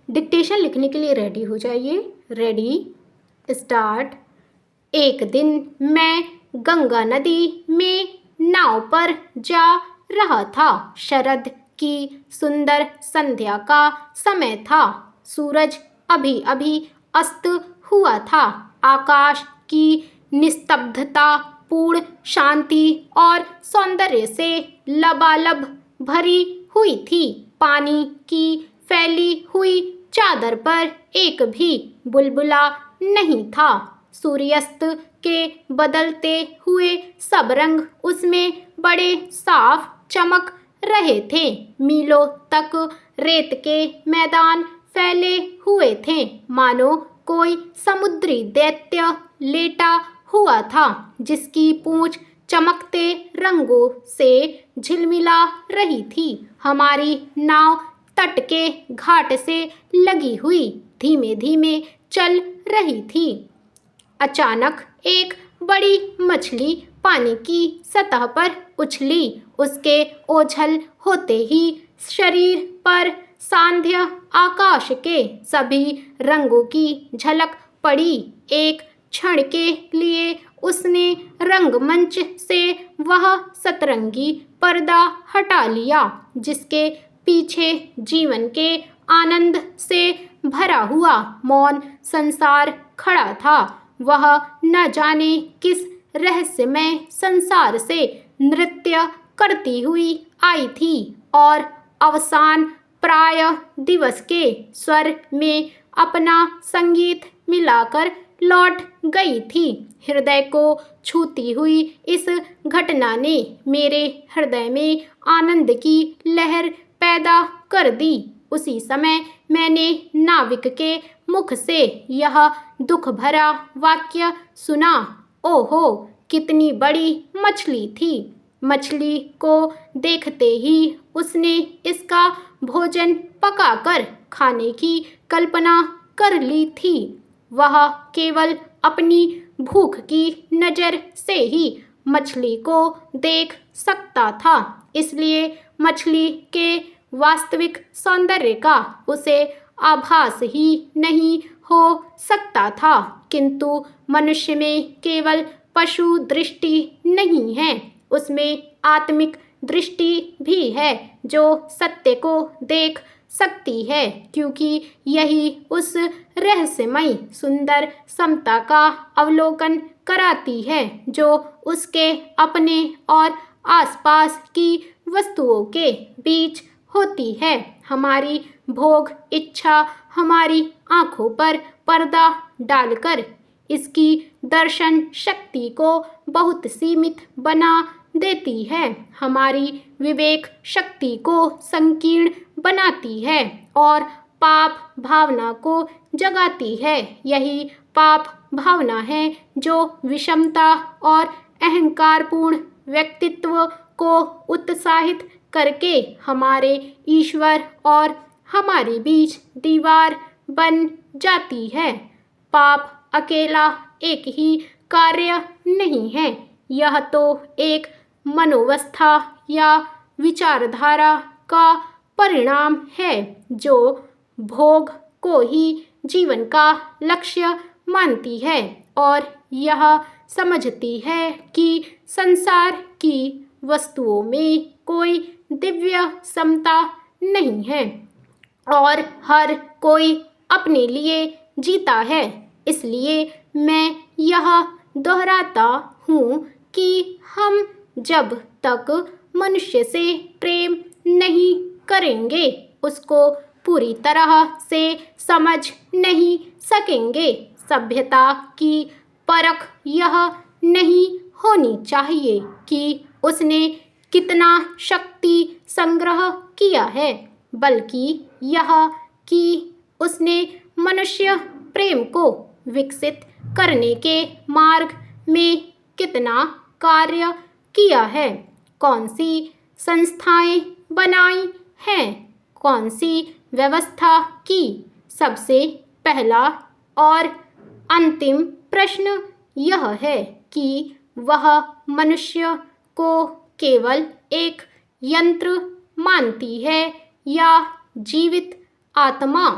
Dictation लिखने के लिए रेडी हो जाइए। Ready, start. एक दिन मैं गंगा नदी में नाव पर जा रहा था। शरद की सुंदर संध्या का समय था। सूरज अभी अभी अस्त हुआ था। आकाश की निस्तब्धता पूर्ण शांति और सौंदर्य से लबालब भरी हुई थी। पानी की फैली हुई चादर पर एक भी बुलबुला नहीं था। सूर्यास्त के बदलते हुए सब रंग उसमें बड़े साफ चमक रहे थे। मीलों तक रेत के मैदान फैले हुए थे, मानो कोई समुद्री दैत्य लेटा हुआ था, जिसकी पूंछ चमकते रंगों से झिलमिला रही थी। हमारी नाव तट के घाट से लगी हुई धीमे धीमे चल रही थी। अचानक एक बड़ी मछली पानी की सतह पर उछली। उसके ओझल होते ही शरीर पर सांध्य आकाश के सभी रंगों की झलक पड़ी। एक क्षण के लिए उसने रंगमंच से वह सतरंगी पर्दा हटा लिया, जिसके पीछे जीवन के आनंद से भरा हुआ मौन संसार खड़ा था। वह न जाने किस रहस्यमय संसार से नृत्य करती हुई आई थी और अवसान प्राय दिवस के स्वर में अपना संगीत मिलाकर लौट गई थी। हृदय को छूती हुई इस घटना ने मेरे हृदय में आनंद की लहर पैदा कर दी। उसी समय मैंने नाविक के मुख से यह दुख भरा वाक्य सुना, ओहो, कितनी बड़ी मछली थी। मछली को देखते ही उसने इसका भोजन पकाकर खाने की कल्पना कर ली थी। वह केवल अपनी भूख की नज़र से ही मछली को देख सकता था, इसलिए मछली के वास्तविक सौंदर्य का उसे आभास ही नहीं हो सकता था। किंतु मनुष्य में केवल पशु दृष्टि नहीं है, उसमें आत्मिक दृष्टि भी है, जो सत्य को देख सकती है, क्योंकि यही उस रहस्यमय सुंदर समता का अवलोकन कराती है जो उसके अपने और आसपास की वस्तुओं के बीच होती है। हमारी भोग इच्छा हमारी आँखों पर पर्दा डालकर इसकी दर्शन शक्ति को बहुत सीमित बना देती है, हमारी विवेक शक्ति को संकीर्ण बनाती है और पाप भावना को जगाती है। यही पाप भावना है जो विषमता और अहंकारपूर्ण व्यक्तित्व को उत्साहित करके हमारे ईश्वर और हमारे बीच दीवार बन जाती है। पाप अकेला एक ही कार्य नहीं है, यह तो एक मनोवस्था या विचारधारा का परिणाम है जो भोग को ही जीवन का लक्ष्य मानती है और यह समझती है कि संसार की वस्तुओं में कोई दिव्य समता नहीं है और हर कोई अपने लिए जीता है। इसलिए मैं यह दोहराता हूँ कि हम जब तक मनुष्य से प्रेम नहीं करेंगे, उसको पूरी तरह से समझ नहीं सकेंगे। सभ्यता की परख यह नहीं होनी चाहिए कि उसने कितना शक्ति संग्रह किया है, बल्कि यह कि उसने मनुष्य प्रेम को विकसित करने के मार्ग में कितना कार्य किया है, कौन सी संस्थाएं बनाई हैं, कौन सी व्यवस्था की। सबसे पहला और अंतिम प्रश्न यह है कि वह मनुष्य को केवल एक यंत्र मानती है या जीवित आत्मा।